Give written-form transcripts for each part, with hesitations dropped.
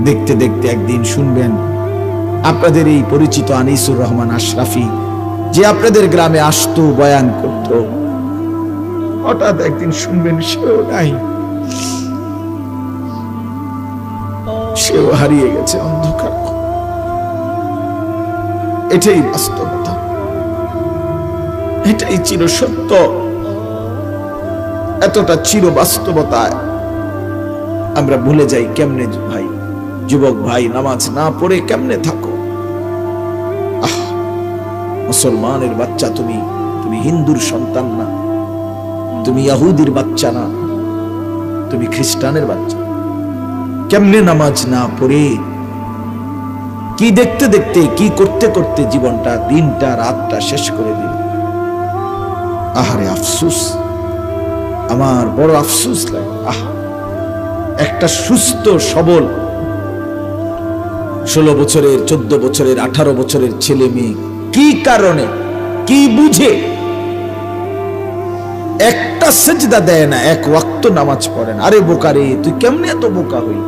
দেখতে দেখতে একদিন শুনবেন আপনাদের এই পরিচিত আনিসুর রহমান আশরাফি, যে আপনাদের গ্রামে আসতো, বয়ান করত, হঠাৎ একদিন শুনবেন সেও নাই, সেও হারিয়ে গেছে অন্ধকার। এটাই বাস্তবতা, এটাই চির সত্য। এতটা চির বাস্তবতায় আমরা ভুলে যাই কেমনে। ভাই, যুবক ভাই, নামাজ না পড়ে কেমনে থাকো? মুসলমানের বাচ্চা তুমি, তুমি হিন্দুর সন্তান না, তুমি ইহুদির বাচ্চা না, তুমি খ্রিস্টানের বাচ্চা। কেমনে নামাজ না পড়ে, কি দেখতে দেখতে, কি করতে করতে জীবনটা, দিনটা, রাতটা শেষ করে দিল। আহারে আফসোস, আমার বড় আফসোস লাগে। একটা সুস্থ সবল 16 বছরের, 14 বছরের, 18 বছরের ছেলে মেয়ে কি কারণে, কি বুঝে একটা সেজদা দেয় না, এক ওয়াক্ত নামাজ পড়ে না? আরে বোকা রে, তুই কেমনে এত বোকা হই?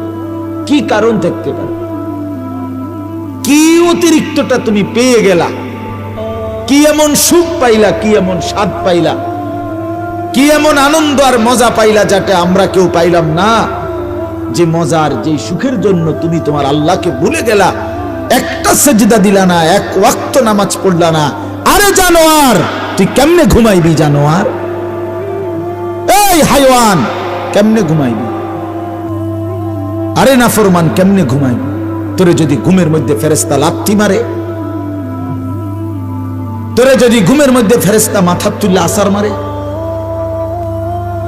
কি কারণ থাকতে পারে? কি অতিরিক্তটা তুমি পেয়ে গেলা? কি এমন সুখ পাইলা, কি এমন স্বাদ পাইলা, কি এমন আনন্দ আর মজা পাইলা যেটা আমরা কেউ পাইলাম না? যে মজার, যে সুখের জন্য তুমি তোমার আল্লাহকে ভুলে গেলা, একটা সেজদা দিলা না, এক ওয়াক্ত নামাজ পড়লা না। আরে জানোয়ার, তুই কেমনে ঘুমাইবি? জানোয়ার, এই হাইওয়ান, কেমনে ঘুমাইবি? আরে নাফরমান, কেমনে ঘুমাইবি? তোরে যদি ঘুমের মধ্যে ফেরেশতা লাথি মারে, তোরে যদি ঘুমের মধ্যে ফেরেশতা মাথা তুলে আসার মারে,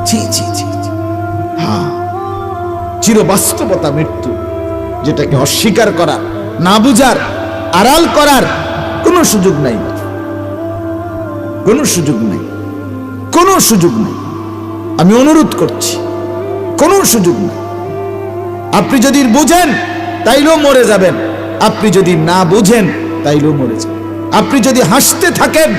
ছি ছি ছি। হ্যাঁ, চির বাস্তবতা মৃত্যু, যেটাকে অস্বীকার করার, না বুঝার, আড়াল করার কোনো সুযোগ নাই, কোনো সুযোগ নাই, কোনো সুযোগ নাই। আমি অনুরোধ করছি, কোনো সুযোগ নেই। আপনি যদি বুঝেন তাইলেও মরে যাবেন, আপনি যদি না বুঝেন তাইলেও মরে যাবেন। আপনি যদি হাসতে থাকেন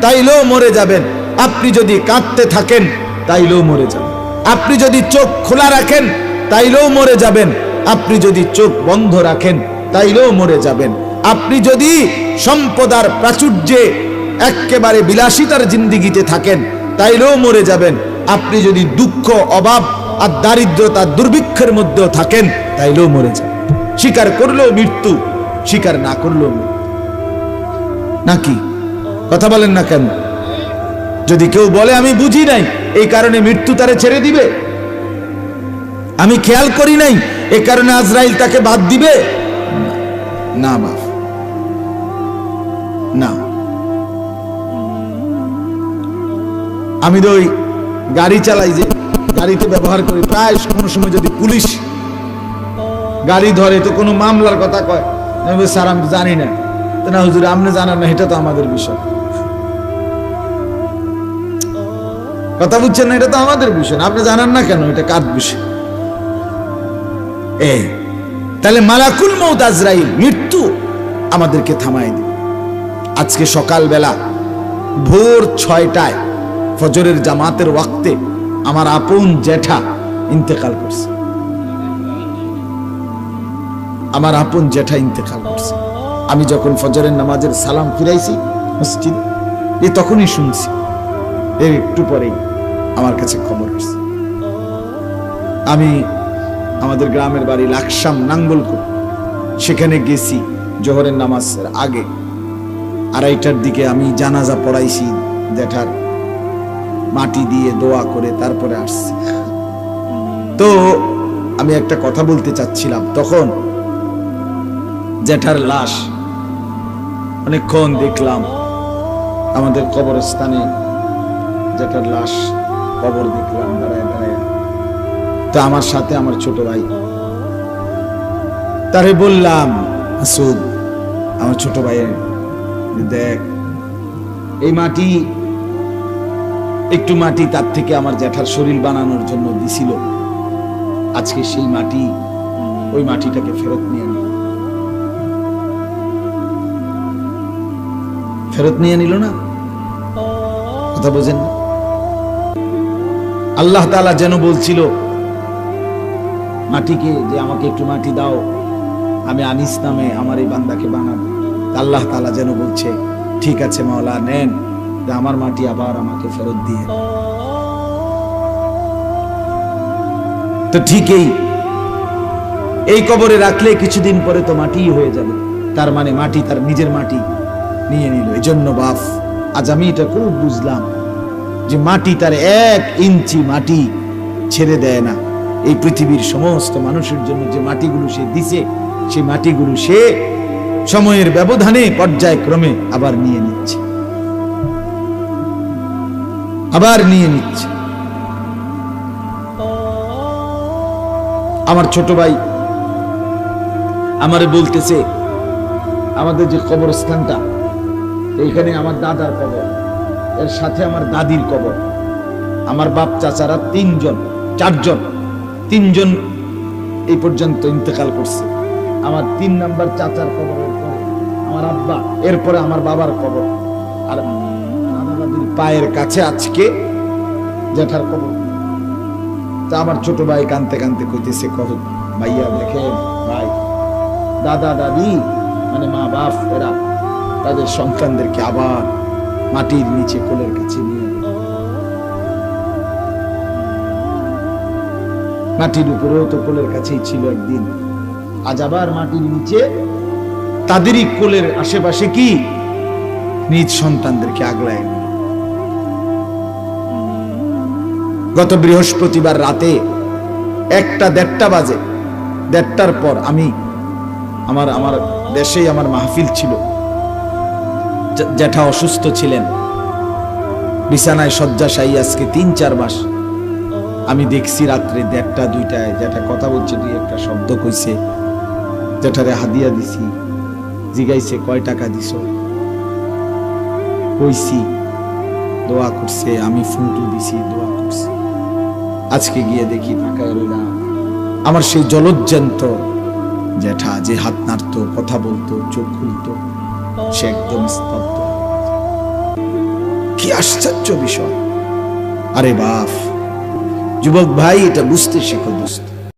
তাইলেও মরে যাবেন, আপনি যদি কাঁদতে থাকেন তাইলেও মরে যাবেন। আপনি যদি চোখ খোলা রাখেন তাইলেও মরে যাবেন, আপনি যদি চোখ বন্ধ রাখেন তাইলেও মরে যাবেন। আপনি যদি সম্পদার প্রাচুর্যে একেবারে বিলাসিতার জিন্দিগিতে থাকেন তাইলেও মরে যাবেন। আপনি যদি দুঃখ, অভাব আর দারিদ্রতা, দুর্ভিক্ষের মধ্যেও থাকেন তাইলেও মরে যাবেন। স্বীকার করলেও মৃত্যু, স্বীকার না করলেও মৃত্যু। নাকি কথা বলেন না কেন? যদি কেউ বলে আমি বুঝি নাই, এই কারণে মৃত্যু তারে ছেড়ে দিবে, আমি খেয়াল করি নাই, এই কারণে আজরাইল তাকে বাদ দিবে, না বাপ, না। আমি তো ওই গাড়ি চালাই, যে গাড়িতে ব্যবহার করি, প্রায় কোনো সময় যদি পুলিশ গাড়ি ধরে তো কোনো মামলার কথা কয়, আমি বলি স্যার আমি জানি না। তো না হুজুর, আপনি জানেন না, এটা তো আমাদের বিষয়। কথা বুঝছেন না? এটা তো আমাদের বিষয়, আপনি জানেন না কেন? এটা কার বিষয়? তাহলে মালাকুল মউত আজরাইল, মৃত্যু আমাদেরকে থামায় দিবে। আজকে সকালবেলা ভোর 6টায় ফজরের জামাতের ওয়াক্তে আমার আপন জেঠা ইন্তেকাল করছে, আমার আপন জেঠা ইন্তেকাল করছে। আমি যখন ফজরের নামাজের সালাম ফিরাইছি মসজিদে, তখনই শুনছি, এর একটু পরেই আমার কাছে খবর আসছে। আমি আমাদের গ্রামের বাড়ি লাকসাম নাঙ্গলকোট, সেখানে গেছি জোহরের নামাজের আগে 2:30টার দিকে। আমি জানাজা পড়াইছি জেঠার, মাটি দিয়ে দোয়া করে তারপরে আসছি। তো আমি একটা কথা বলতে চাচ্ছিলাম, তখন জেঠার লাশ অনেকক্ষণ দেখলাম আমাদের কবরস্থানে, জেঠার লাশ কবর দেখলাম দাঁড়ায় দাঁড়ায়। তো আমার সাথে আমার ছোট ভাই, তারে বললাম, আসুদ আমার ছোট ভাই, দেখ এই মাটি, একটু মাটি তার থেকে আমার জেঠার শরীর বানানোর জন্য দিছিল, আজকে সেই মাটি, ওই মাটিটাকে ফেরত নিয়ে নিল, ফেরত নিয়ে নিল না। কথা বোঝেন না? আল্লাহ তাআলা যেন বলছিল মাটিকে যে আমাকে একটু মাটি দাও, আমি আনিস নামে আমার এই বান্দাকে বানাবো। আল্লাহ তাআলা যেন বলছে, ঠিক আছে মাওলা, নেন, আমার মাটি আবার আমাকে ফেরত দিয়ে। তো ঠিকই এই কবরে রাখলে কিছুদিন পরে তো মাটি হয়ে যাবে, তার মানে মাটি তার নিজের মাটি নিয়ে নিল। এই জন্য বাপ, আজ আমি এটা খুব বুঝলাম যে মাটি তার 1 ইঞ্চি মাটি ছেড়ে দেয় না। এই পৃথিবীর সমস্ত মানুষের জন্য যে মাটিগুলো সে দিছে, সেই মাটিগুলো সে সময়ের ব্যবধানে পর্যায়ক্রমে আবার নিয়ে নিচ্ছে, আবার নিয়ে নিচ্ছে। আমার ছোট ভাই আমারে বলতেছে, আমাদের যে কবরস্থানটা, এইখানে আমার দাদার কবর, এর সাথে আমার দাদির কবর, আমার বাপ চাচারা 3জন এই পর্যন্ত ইন্তেকাল করছে। আমার 3 নাম্বার চাচার কবরের পরে আমার আব্বা, এরপরে আমার বাবার কবর, আর দাদা দাদির পায়ের কাছে আজকে জ্যাঠার কবর। তা আমার ছোট ভাই কানতে কানতে কইতেছে, কহ ভাইয়া দেখেন ভাই, দাদা দাদি মানে মা বাপ, এরা তাদের সন্তানদেরকে আবার মাটির নিচে কোলের কাছে নিয়ে, মাটির উপরেও তো কোলের কাছেই ছিল একদিন, আজ আবার মাটির নিচে তাদেরই কোলের আশেপাশে কি নিজ সন্তানদেরকে আগলায়। গত বৃহস্পতিবার রাতে 1টা-1:30 বাজে, 1:30টার পর আমি আমার দেশেই আমার মাহফিল ছিল, জ্যাঠা অসুস্থ ছিলেন, বিছানায় শয্যাশায়ী আজকে 3-4 মাস। আমি দেখছি রাত্রে 1:30-2টায় জ্যাঠা কথা বলছে, 2-1টা শব্দ কইছে, জ্যাঠারে হাদিয়া দিছি, জিগাইছে কয় টাকা দিছ, কইছি, দোয়া করছে, আমি ফুটু দিছি, দোয়া করছি। আজকে গিয়ে দেখি তাকায় রইলাম, আমার সেই জলজ্জান্ত জ্যাঠা, যে হাত নাড়তো, কথা বলতো, চোখ খুলতো, সে একদম স্তব্ধ। কি আশ্চর্য বিষয়! আরে বাপ, যুবক ভাই, এটা বুঝতে শেখো দোস্ত।